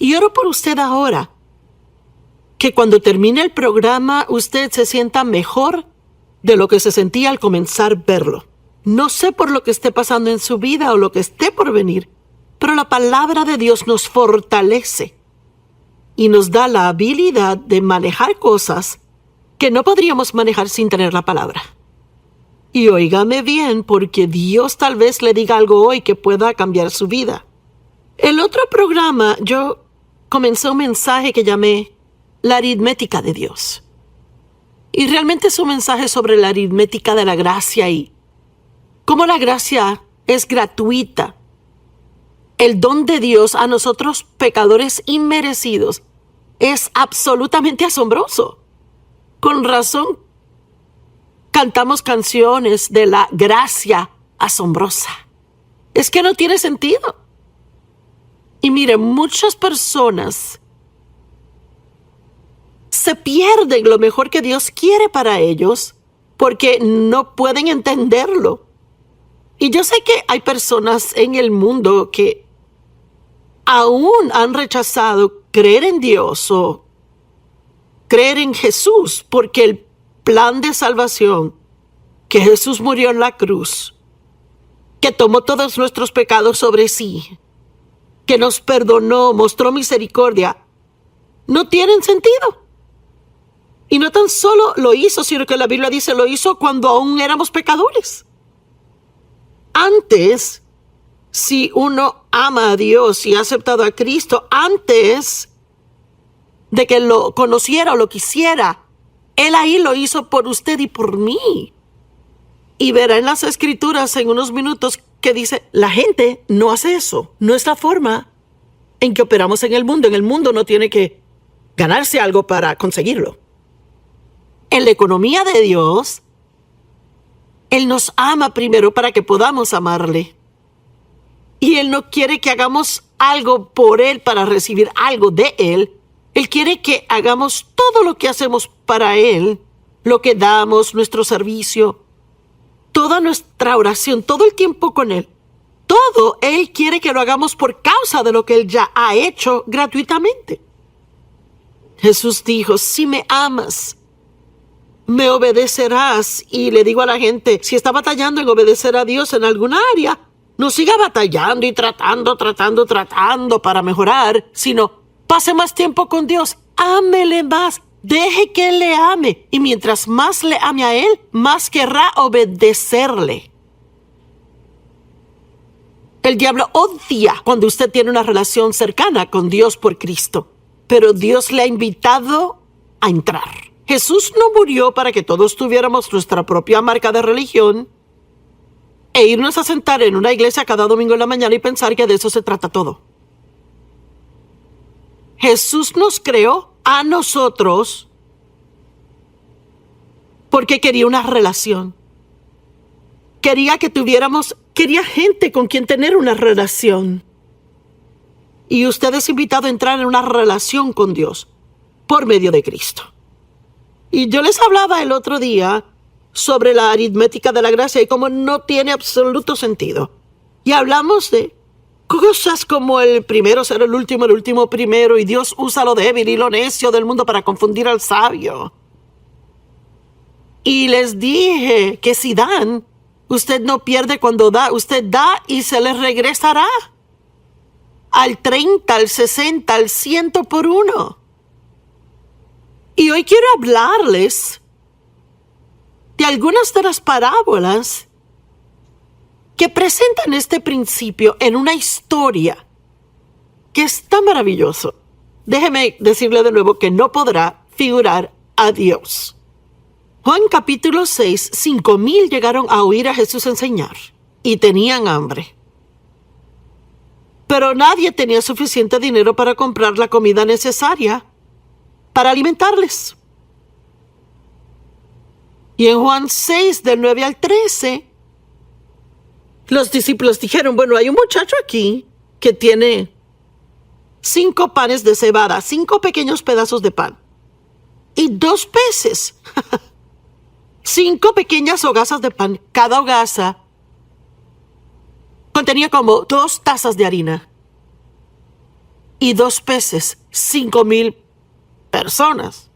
Y oro por usted ahora, que cuando termine el programa usted se sienta mejor de lo que se sentía al comenzar a verlo. No sé por lo que esté pasando en su vida o lo que esté por venir, pero la palabra de Dios nos fortalece y nos da la habilidad de manejar cosas que no podríamos manejar sin tener la palabra. Y óigame bien, porque Dios tal vez le diga algo hoy que pueda cambiar su vida. El otro programa yo comencé un mensaje que llamé La aritmética de Dios. Y realmente es un mensaje sobre la aritmética de la gracia y cómo la gracia es gratuita. El don de Dios a nosotros pecadores inmerecidos es absolutamente asombroso. Con razón cantamos canciones de la gracia asombrosa. Es que no tiene sentido. Y mire, muchas personas se pierden lo mejor que Dios quiere para ellos porque no pueden entenderlo. Y yo sé que hay personas en el mundo que aún han rechazado creer en Dios o creer en Jesús, porque el plan de salvación, que Jesús murió en la cruz, que tomó todos nuestros pecados sobre sí, que nos perdonó, mostró misericordia, no tienen sentido. Y no tan solo lo hizo, sino que la Biblia dice lo hizo cuando aún éramos pecadores. Antes, si uno ama a Dios y ha aceptado a Cristo, antes de que lo conociera o lo quisiera, Él ahí lo hizo por usted y por mí. Y verá en las Escrituras en unos minutos que dice, la gente no hace eso. No es la forma en que operamos en el mundo. En el mundo no tiene que ganarse algo para conseguirlo. En la economía de Dios, Él nos ama primero para que podamos amarle. Y Él no quiere que hagamos algo por Él para recibir algo de Él. Él quiere que hagamos todo lo que hacemos para Él, lo que damos, nuestro servicio, toda nuestra oración, todo el tiempo con Él. Todo Él quiere que lo hagamos por causa de lo que Él ya ha hecho gratuitamente. Jesús dijo, si me amas, me obedecerás. Y le digo a la gente, si está batallando en obedecer a Dios en alguna área, no siga batallando y tratando para mejorar, sino pase más tiempo con Dios, ámele más, deje que Él le ame. Y mientras más le ame a Él, más querrá obedecerle. El diablo odia cuando usted tiene una relación cercana con Dios por Cristo, pero Dios le ha invitado a entrar. Jesús no murió para que todos tuviéramos nuestra propia marca de religión e irnos a sentar en una iglesia cada domingo en la mañana y pensar que de eso se trata todo. Jesús nos creó a nosotros porque quería una relación. Quería gente con quien tener una relación. Y usted es invitado a entrar en una relación con Dios por medio de Cristo. Y yo les hablaba el otro día sobre la aritmética de la gracia y cómo no tiene absoluto sentido. Y hablamos de cosas como el primero ser el último primero, y Dios usa lo débil y lo necio del mundo para confundir al sabio. Y les dije que si dan, usted no pierde cuando da, usted da y se les regresará. Al 30, al 60, al 100 por uno. Y hoy quiero hablarles de algunas de las parábolas que presentan este principio en una historia que es tan maravilloso. Déjeme decirle de nuevo que no podrá figurar a Dios. Juan capítulo 6, 5,000 llegaron a oír a Jesús enseñar y tenían hambre. Pero nadie tenía suficiente dinero para comprar la comida necesaria para alimentarles. Y en Juan 6, del 9 al 13, los discípulos dijeron, bueno, hay un muchacho aquí que tiene 5 panes de cebada, 5 pequeños pedazos de pan, y 2 peces. 5 pequeñas hogazas de pan. Cada hogaza contenía como 2 tazas de harina. y 2 peces, 5,000 personas.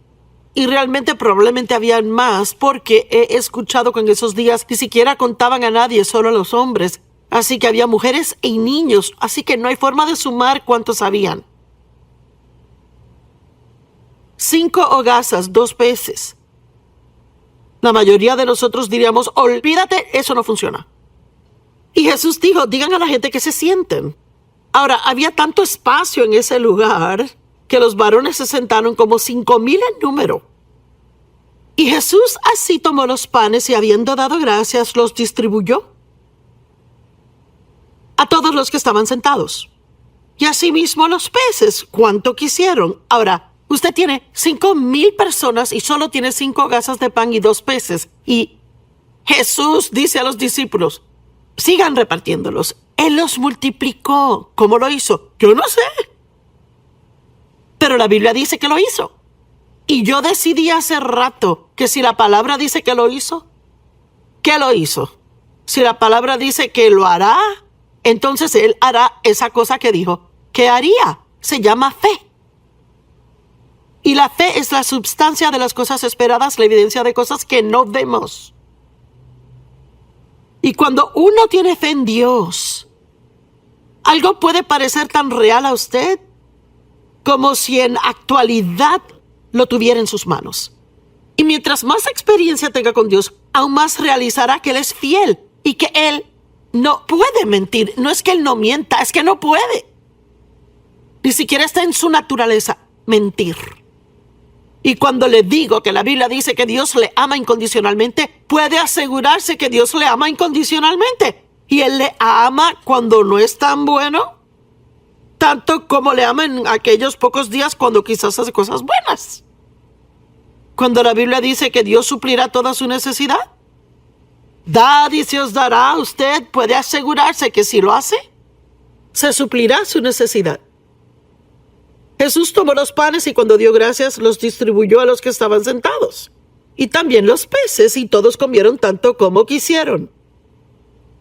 Y realmente probablemente habían más, porque he escuchado que en esos días ni siquiera contaban a nadie, solo a los hombres. Así que había mujeres y niños, así que no hay forma de sumar cuántos habían. 5 hogazas, 2 peces. La mayoría de nosotros diríamos, olvídate, eso no funciona. Y Jesús dijo, digan a la gente que se sienten. Ahora, había tanto espacio en ese lugar que los varones se sentaron como 5,000 en número. Y Jesús así tomó los panes y habiendo dado gracias, los distribuyó a todos los que estaban sentados. Y asimismo los peces, cuanto quisieron. Ahora, usted tiene 5,000 personas y solo tiene 5 hogazas de pan y 2 peces. Y Jesús dice a los discípulos, sigan repartiéndolos. Él los multiplicó. ¿Cómo lo hizo? Yo no sé. Pero la Biblia dice que lo hizo. Y yo decidí hace rato que si la palabra dice que lo hizo, ¿qué lo hizo? Si la palabra dice que lo hará, entonces Él hará esa cosa que dijo que haría. Se llama fe. Y la fe es la substancia de las cosas esperadas, la evidencia de cosas que no vemos. Y cuando uno tiene fe en Dios, algo puede parecer tan real a usted como si en actualidad lo tuviera en sus manos. Y mientras más experiencia tenga con Dios, aún más realizará que Él es fiel y que Él no puede mentir. No es que Él no mienta, es que no puede. Ni siquiera está en su naturaleza mentir. Y cuando le digo que la Biblia dice que Dios le ama incondicionalmente, puede asegurarse que Dios le ama incondicionalmente. Y Él le ama cuando no es tan bueno, tanto como le ama en aquellos pocos días cuando quizás hace cosas buenas. Cuando la Biblia dice que Dios suplirá toda su necesidad, dad y se os dará, usted puede asegurarse que si lo hace, se suplirá su necesidad. Jesús tomó los panes y cuando dio gracias los distribuyó a los que estaban sentados. Y también los peces, y todos comieron tanto como quisieron.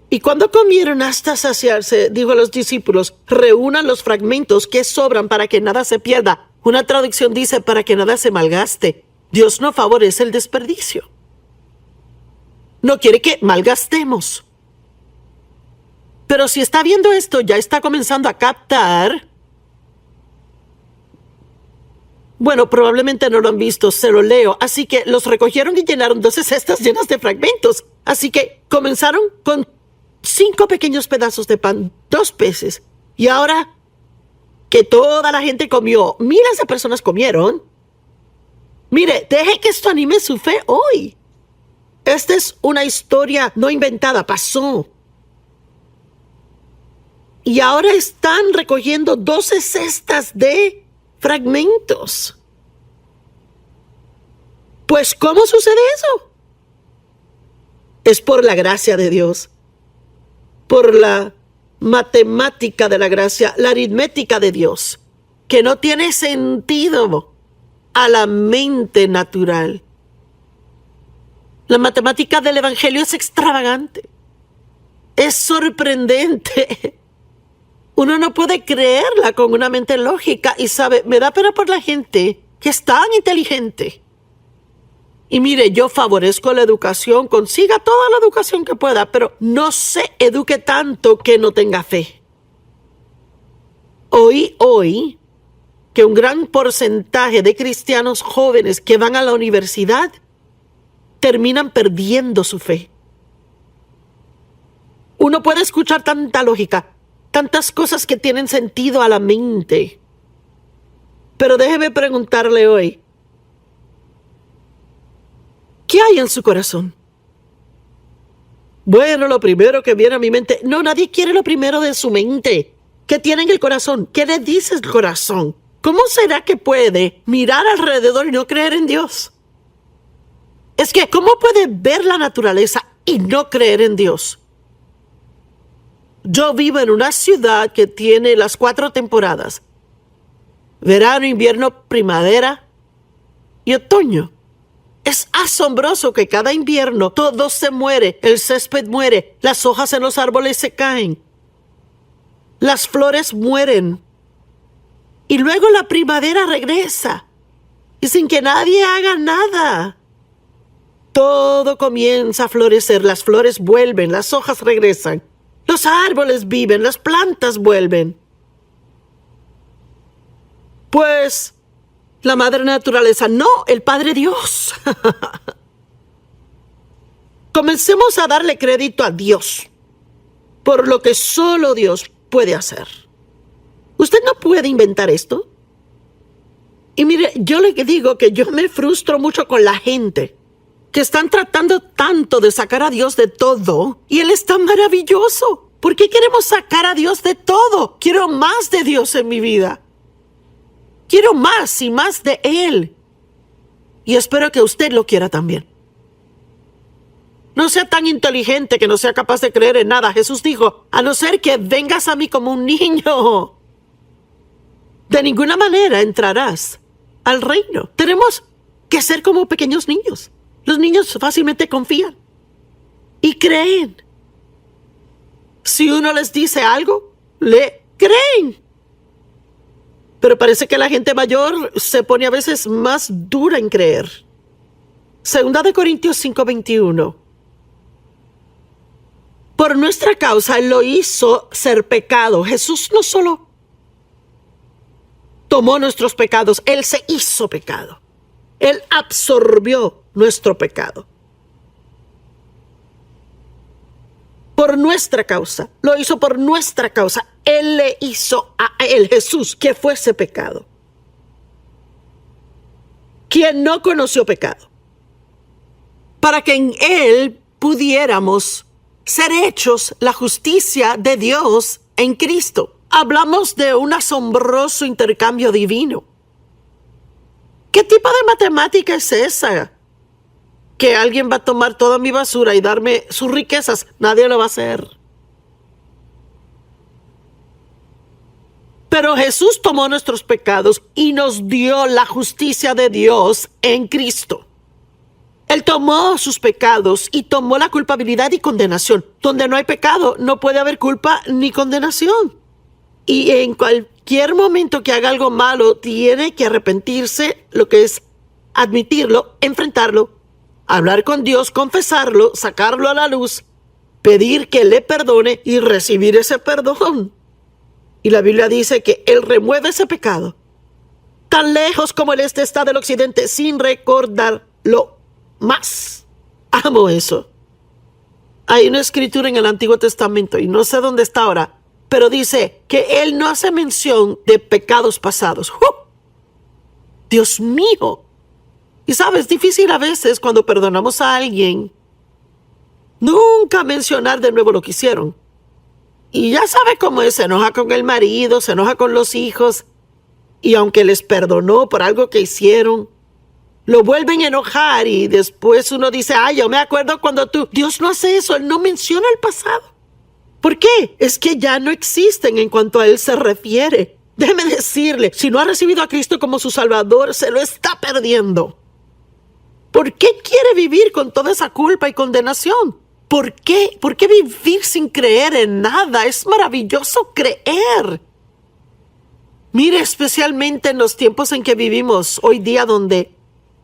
Y cuando comieron hasta saciarse, dijo a los discípulos, reúnan los fragmentos que sobran para que nada se pierda. Una traducción dice, para que nada se malgaste. Dios no favorece el desperdicio. No quiere que malgastemos. Pero si está viendo esto, ya está comenzando a captar. Bueno, probablemente no lo han visto, se lo leo. Así que los recogieron y llenaron 12 cestas llenas de fragmentos. Así que comenzaron con 5 pequeños pedazos de pan, 2 peces. Y ahora que toda la gente comió, miles de personas comieron. Mire, deje que esto anime su fe hoy. Esta es una historia no inventada, pasó. Y ahora están recogiendo 12 cestas de fragmentos. Pues, ¿cómo sucede eso? Es por la gracia de Dios, por la matemática de la gracia, la aritmética de Dios, que no tiene sentido a la mente natural. La matemática del Evangelio es extravagante, es sorprendente. Uno no puede creerla con una mente lógica y sabe, me da pena por la gente que es tan inteligente. Y mire, yo favorezco la educación, consiga toda la educación que pueda, pero no se eduque tanto que no tenga fe. Oí hoy que un gran porcentaje de cristianos jóvenes que van a la universidad terminan perdiendo su fe. Uno puede escuchar tanta lógica, tantas cosas que tienen sentido a la mente. Pero déjeme preguntarle hoy, ¿qué hay en su corazón? Bueno, lo primero que viene a mi mente, no, nadie quiere lo primero de su mente. ¿Qué tiene en el corazón? ¿Qué le dice el corazón? ¿Cómo será que puede mirar alrededor y no creer en Dios? Es que, ¿cómo puede ver la naturaleza y no creer en Dios? Yo vivo en una ciudad que tiene las 4 temporadas: verano, invierno, primavera y otoño. Es asombroso que cada invierno todo se muere, el césped muere, las hojas en los árboles se caen, las flores mueren. Y luego la primavera regresa. Y sin que nadie haga nada, todo comienza a florecer. Las flores vuelven, las hojas regresan, los árboles viven, las plantas vuelven. Pues la madre naturaleza, no, el Padre Dios. Comencemos a darle crédito a Dios por lo que solo Dios puede hacer. Usted no puede inventar esto. Y mire, yo le digo que yo me frustro mucho con la gente que están tratando tanto de sacar a Dios de todo y Él está maravilloso. ¿Por qué queremos sacar a Dios de todo? Quiero más de Dios en mi vida. Quiero más y más de Él. Y espero que usted lo quiera también. No sea tan inteligente que no sea capaz de creer en nada. Jesús dijo, a no ser que vengas a mí como un niño, de ninguna manera entrarás al reino. Tenemos que ser como pequeños niños. Los niños fácilmente confían y creen. Si uno les dice algo, le creen. Pero parece que la gente mayor se pone a veces más dura en creer. 2 Corintios 5:21. Por nuestra causa Él lo hizo ser pecado. Jesús no solo tomó nuestros pecados, Él se hizo pecado. Él absorbió nuestro pecado. Por nuestra causa, lo hizo por nuestra causa. Él le hizo a Él, Jesús, que fuese pecado. Quien no conoció pecado. Para que en Él pudiéramos ser hechos la justicia de Dios en Cristo. Hablamos de un asombroso intercambio divino. ¿Qué tipo de matemática es esa? Que alguien va a tomar toda mi basura y darme sus riquezas. Nadie lo va a hacer. Pero Jesús tomó nuestros pecados y nos dio la justicia de Dios en Cristo. Él tomó sus pecados y tomó la culpabilidad y condenación. Donde no hay pecado, no puede haber culpa ni condenación. Y en cualquier momento que haga algo malo, tiene que arrepentirse, lo que es admitirlo, enfrentarlo, hablar con Dios, confesarlo, sacarlo a la luz, pedir que le perdone y recibir ese perdón. Y la Biblia dice que Él remueve ese pecado tan lejos como el este está del occidente, sin recordarlo más. Amo eso. Hay una escritura en el Antiguo Testamento, y no sé dónde está ahora, pero dice que Él no hace mención de pecados pasados. Dios mío. Y sabes, es difícil a veces cuando perdonamos a alguien nunca mencionar de nuevo lo que hicieron. Y ya sabe cómo es, se enoja con el marido, se enoja con los hijos, y aunque les perdonó por algo que hicieron, lo vuelven a enojar y después uno dice, yo me acuerdo cuando tú... Dios no hace eso, Él no menciona el pasado. ¿Por qué? Es que ya no existen en cuanto a Él se refiere. Déjeme decirle, si no ha recibido a Cristo como su Salvador, se lo está perdiendo. ¿Por qué quiere vivir con toda esa culpa y condenación? ¿Por qué? ¿Por qué vivir sin creer en nada? Es maravilloso creer. Mire, especialmente en los tiempos en que vivimos hoy día, donde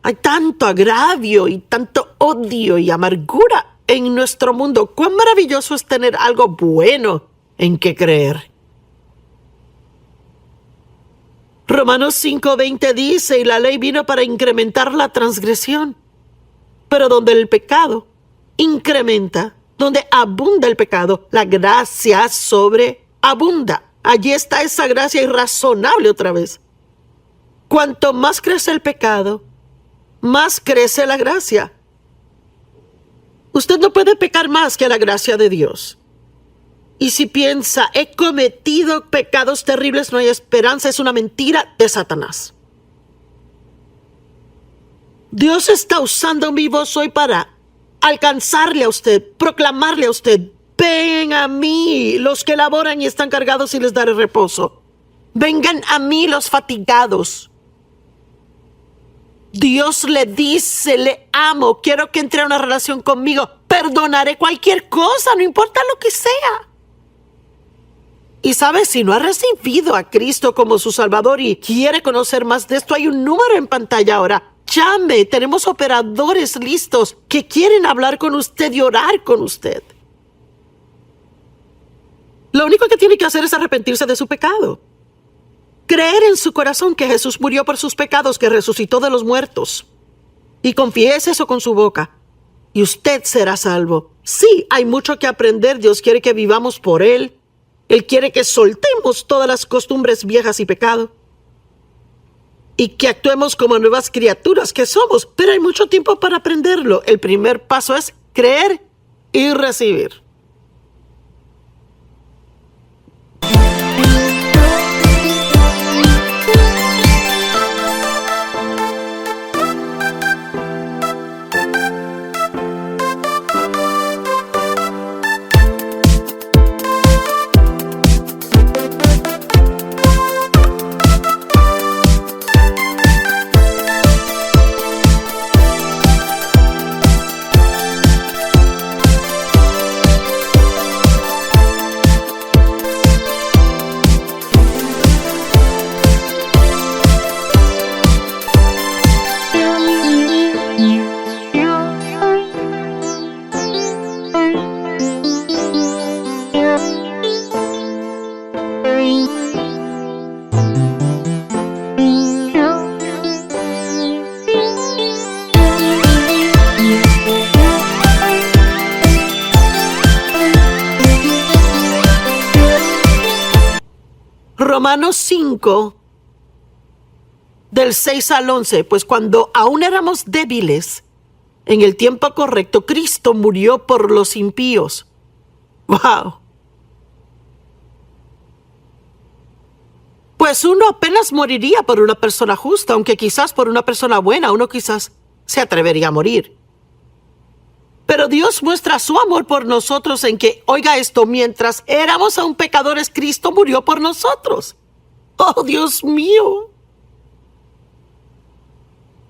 hay tanto agravio y tanto odio y amargura en nuestro mundo. Cuán maravilloso es tener algo bueno en que creer. Romanos 5:20 dice, y la ley vino para incrementar la transgresión. Pero donde el pecado incrementa, donde abunda el pecado, la gracia sobreabunda. Allí está esa gracia irrazonable otra vez. Cuanto más crece el pecado, más crece la gracia. Usted no puede pecar más que la gracia de Dios. Y si piensa, he cometido pecados terribles, no hay esperanza, es una mentira de Satanás. Dios está usando mi voz hoy para alcanzarle a usted, proclamarle a usted, ven a mí los que laboran y están cargados y les daré reposo. Vengan a mí los fatigados. Dios le dice, le amo, quiero que entre a una relación conmigo, perdonaré cualquier cosa, no importa lo que sea. Y sabes, si no ha recibido a Cristo como su Salvador y quiere conocer más de esto, hay un número en pantalla ahora. Llame, tenemos operadores listos que quieren hablar con usted y orar con usted. Lo único que tiene que hacer es arrepentirse de su pecado. Creer en su corazón que Jesús murió por sus pecados, que resucitó de los muertos. Y confiese eso con su boca. Y usted será salvo. Sí, hay mucho que aprender. Dios quiere que vivamos por Él. Él quiere que soltemos todas las costumbres viejas y pecado. Y que actuemos como nuevas criaturas que somos. Pero hay mucho tiempo para aprenderlo. El primer paso es creer y recibir. Romanos 5, del 6 al 11, pues cuando aún éramos débiles, en el tiempo correcto, Cristo murió por los impíos. ¡Wow! Pues uno apenas moriría por una persona justa, aunque quizás por una persona buena uno quizás se atrevería a morir. Pero Dios muestra su amor por nosotros en que, oiga esto, mientras éramos aún pecadores, Cristo murió por nosotros. ¡Oh, Dios mío!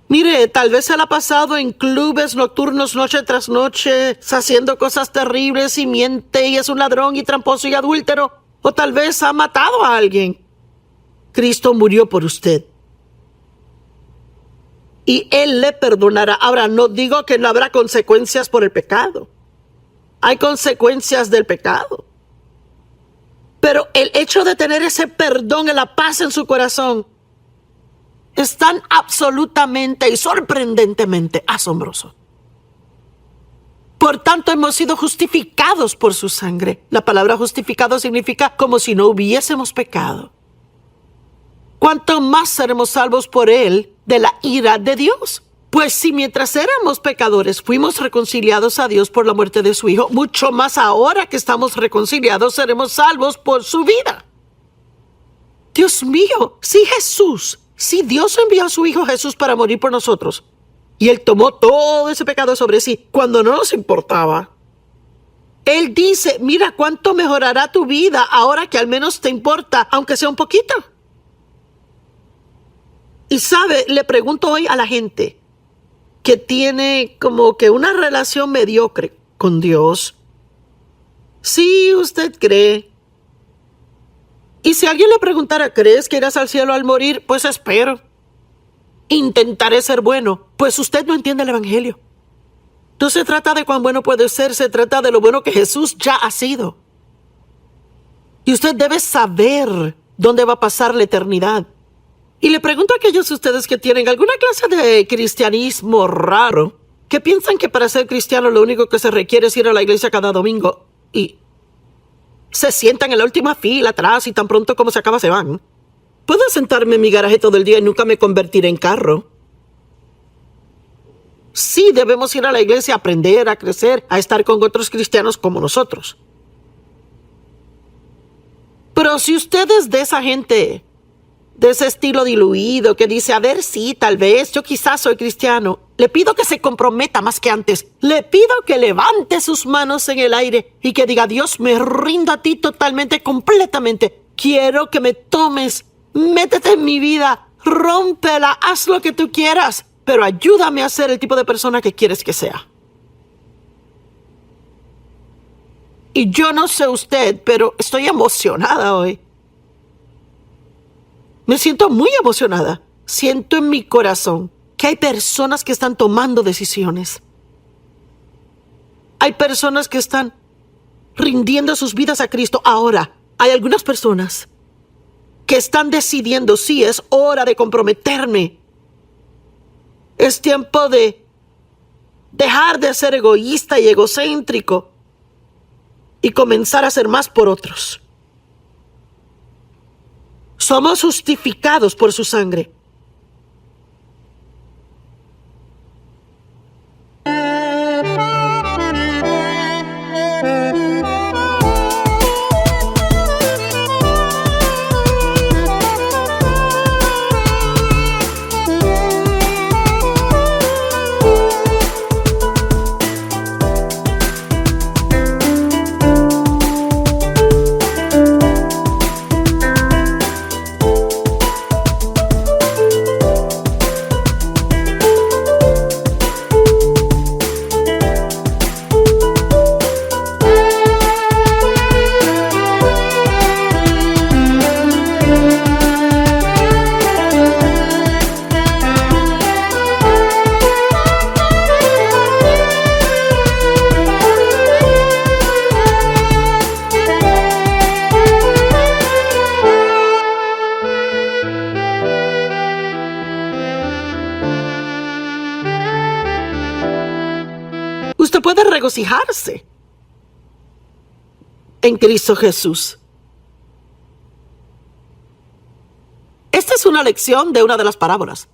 Mire, tal vez él ha pasado en clubes nocturnos noche tras noche, haciendo cosas terribles y miente y es un ladrón y tramposo y adúltero. O tal vez ha matado a alguien. Cristo murió por usted. Y Él le perdonará. Ahora, no digo que no habrá consecuencias por el pecado. Hay consecuencias del pecado. Pero el hecho de tener ese perdón y la paz en su corazón es tan absolutamente y sorprendentemente asombroso. Por tanto, hemos sido justificados por su sangre. La palabra justificado significa como si no hubiésemos pecado. ¿Cuánto más seremos salvos por Él de la ira de Dios? Pues si mientras éramos pecadores fuimos reconciliados a Dios por la muerte de su Hijo, mucho más ahora que estamos reconciliados seremos salvos por su vida. Dios mío, si Dios envió a su Hijo Jesús para morir por nosotros, y Él tomó todo ese pecado sobre sí cuando no nos importaba, Él dice, mira cuánto mejorará tu vida ahora que al menos te importa, aunque sea un poquito. Y sabe, le pregunto hoy a la gente que tiene como que una relación mediocre con Dios, si usted cree, y si alguien le preguntara, ¿crees que irás al cielo al morir? Pues espero. Intentaré ser bueno, pues usted no entiende el Evangelio. No se trata de cuán bueno puede ser, se trata de lo bueno que Jesús ya ha sido. Y usted debe saber dónde va a pasar la eternidad. Y le pregunto a aquellos de ustedes que tienen alguna clase de cristianismo raro, que piensan que para ser cristiano lo único que se requiere es ir a la iglesia cada domingo y se sientan en la última fila atrás y tan pronto como se acaba se van. Puedo sentarme en mi garaje todo el día y nunca me convertiré en carro. Sí, debemos ir a la iglesia a aprender, a crecer, a estar con otros cristianos como nosotros. Pero si usted es de esa gente, de ese estilo diluido que dice, a ver, sí, tal vez, yo quizás soy cristiano, le pido que se comprometa más que antes. Le pido que levante sus manos en el aire y que diga, Dios, me rindo a ti totalmente, completamente. Quiero que me tomes, métete en mi vida, rómpela, haz lo que tú quieras, pero ayúdame a ser el tipo de persona que quieres que sea. Y yo no sé usted, pero estoy emocionada hoy. Me siento muy emocionada. Siento en mi corazón que hay personas que están tomando decisiones. Hay personas que están rindiendo sus vidas a Cristo. Ahora, hay algunas personas que están decidiendo, sí, es hora de comprometerme. Es tiempo de dejar de ser egoísta y egocéntrico y comenzar a hacer más por otros. Somos justificados por su sangre. Usted puede regocijarse en Cristo Jesús. Esta es una lección de una de las parábolas.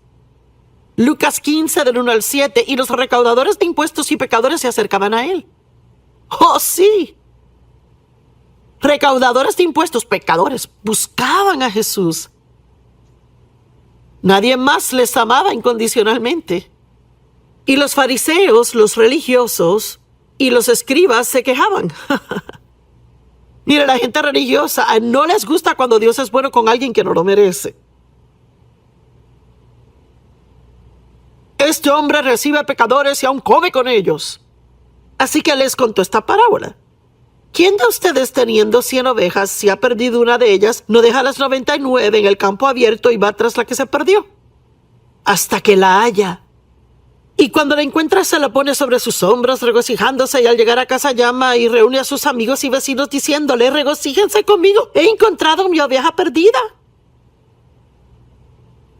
Lucas 15, del 1 al 7, y los recaudadores de impuestos y pecadores se acercaban a él. ¡Oh, sí! Recaudadores de impuestos, pecadores, buscaban a Jesús. Nadie más les amaba incondicionalmente. Y los fariseos, los religiosos y los escribas se quejaban. Mire, la gente religiosa no les gusta cuando Dios es bueno con alguien que no lo merece. Este hombre recibe pecadores y aún come con ellos. Así que les contó esta parábola. ¿Quién de ustedes, teniendo 100 ovejas, si ha perdido una de ellas, no deja las 99 en el campo abierto y va tras la que se perdió hasta que la haya? Y cuando la encuentra, se la pone sobre sus hombros, regocijándose, y al llegar a casa llama y reúne a sus amigos y vecinos diciéndole: regocíjense conmigo, he encontrado mi oveja perdida.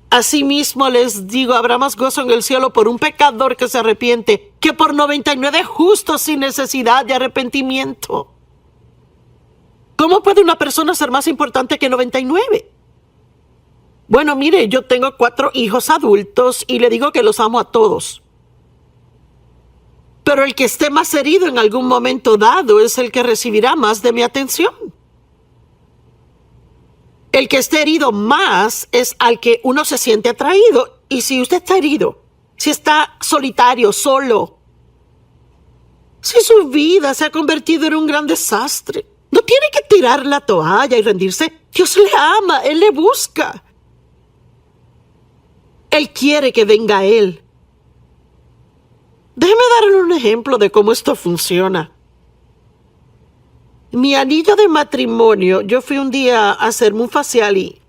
Asimismo les digo, habrá más gozo en el cielo por un pecador que se arrepiente que por 99 justos sin necesidad de arrepentimiento. ¿Cómo puede una persona ser más importante que 99? Bueno, mire, yo tengo 4 hijos adultos y le digo que los amo a todos. Pero el que esté más herido en algún momento dado es el que recibirá más de mi atención. El que esté herido más es al que uno se siente atraído. Y si usted está herido, si está solitario, solo, si su vida se ha convertido en un gran desastre, no tiene que tirar la toalla y rendirse. Dios le ama, Él le busca. Él quiere que venga a Él. Déjeme darle un ejemplo de cómo esto funciona. Mi anillo de matrimonio, yo fui un día a hacerme un facial y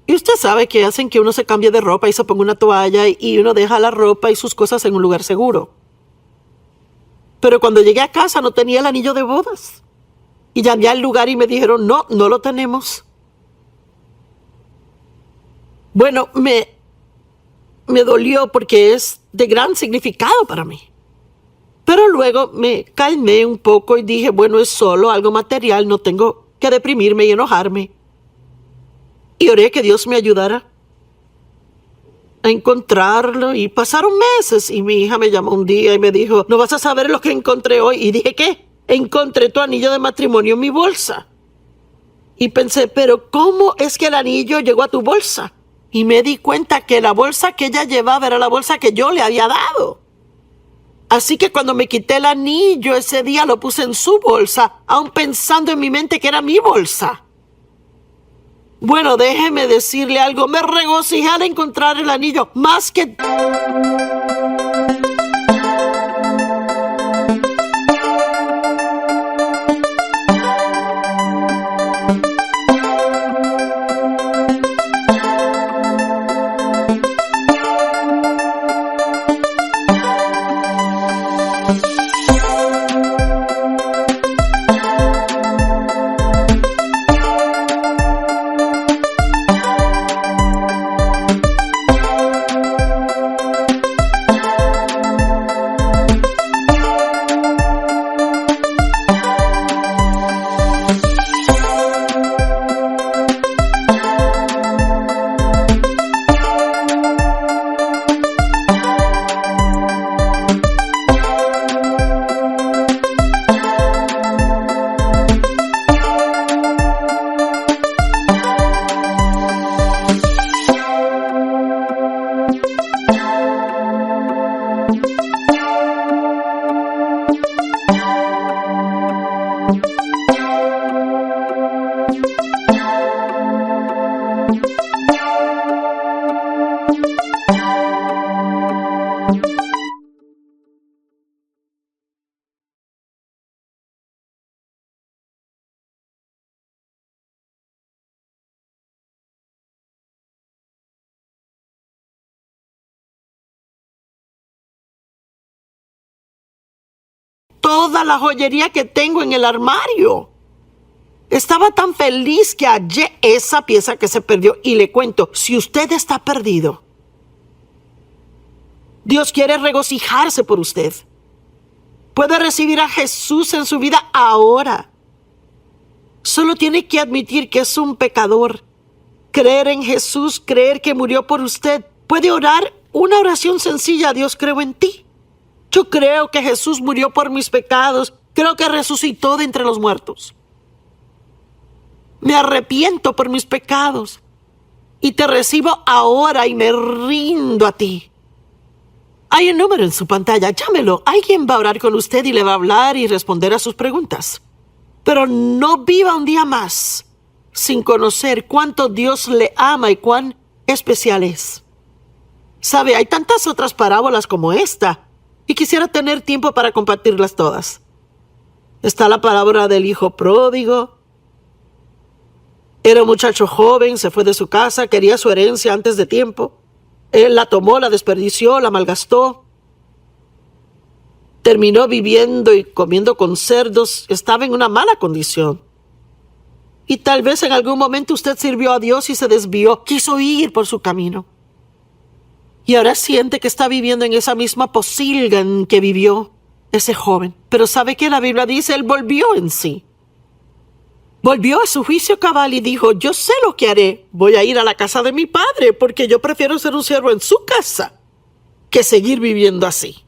usted sabe que hacen que uno se cambie de ropa y se ponga una toalla y uno deja la ropa y sus cosas en un lugar seguro. Pero cuando llegué a casa no tenía el anillo de bodas. Y llamé al lugar y me dijeron, no lo tenemos. Bueno, me dolió porque es de gran significado para mí. Pero luego me calmé un poco y dije, bueno, es solo algo material, no tengo que deprimirme y enojarme. Y oré que Dios me ayudara a encontrarlo, y pasaron meses y mi hija me llamó un día y me dijo, no vas a saber lo que encontré hoy. Y dije, ¿qué? Encontré tu anillo de matrimonio en mi bolsa. Y pensé, pero ¿cómo es que el anillo llegó a tu bolsa? Y me di cuenta que la bolsa que ella llevaba era la bolsa que yo le había dado. Así que cuando me quité el anillo ese día lo puse en su bolsa, aun pensando en mi mente que era mi bolsa. Bueno, déjeme decirle algo, me regocijé al encontrar el anillo, más que... toda la joyería que tengo en el armario. Estaba tan feliz que hallé esa pieza que se perdió. Y le cuento, si usted está perdido, Dios quiere regocijarse por usted. Puede recibir a Jesús en su vida ahora. Solo tiene que admitir que es un pecador. Creer en Jesús, creer que murió por usted. Puede orar una oración sencilla: Dios, creo en ti. Yo creo que Jesús murió por mis pecados. Creo que resucitó de entre los muertos. Me arrepiento por mis pecados y te recibo ahora y me rindo a ti. Hay un número en su pantalla, llámelo. Alguien va a orar con usted y le va a hablar y responder a sus preguntas. Pero no viva un día más sin conocer cuánto Dios le ama y cuán especial es. Sabe, hay tantas otras parábolas como esta y quisiera tener tiempo para compartirlas todas. Está la parábola del hijo pródigo. Era un muchacho joven, se fue de su casa, quería su herencia antes de tiempo. Él la tomó, la desperdició, la malgastó. Terminó viviendo y comiendo con cerdos. Estaba en una mala condición. Y tal vez en algún momento usted sirvió a Dios y se desvió, quiso ir por su camino. Y ahora siente que está viviendo en esa misma posilga en que vivió ese joven. Pero ¿sabe qué? La Biblia dice, él volvió en sí. Volvió a su juicio cabal y dijo, yo sé lo que haré. Voy a ir a la casa de mi padre porque yo prefiero ser un siervo en su casa que seguir viviendo así.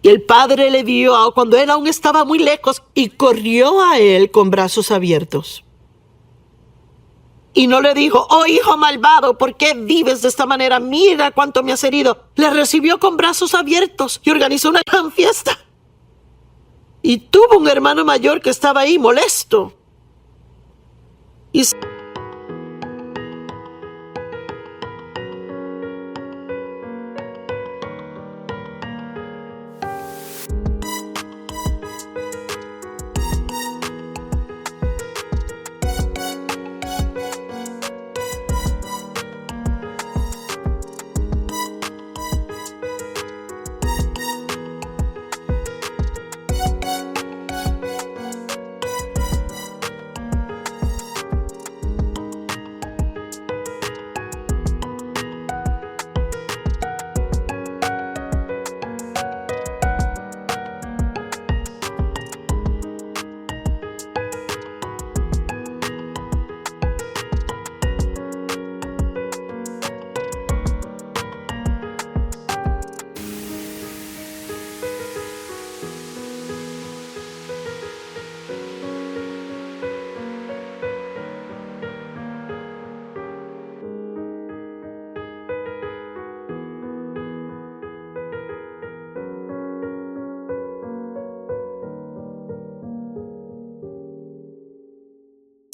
Y el padre le vio cuando él aún estaba muy lejos y corrió a él con brazos abiertos. Y no le dijo, oh hijo malvado, ¿por qué vives de esta manera? Mira cuánto me has herido. Le recibió con brazos abiertos y organizó una gran fiesta. Y tuvo un hermano mayor que estaba ahí molesto. Y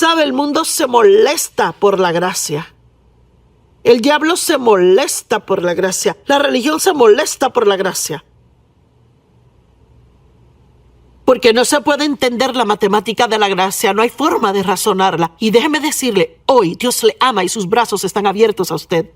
sabe, el mundo se molesta por la gracia. El diablo se molesta por la gracia. La religión se molesta por la gracia. Porque no se puede entender la matemática de la gracia. No hay forma de razonarla. Y déjeme decirle, hoy Dios le ama y sus brazos están abiertos a usted.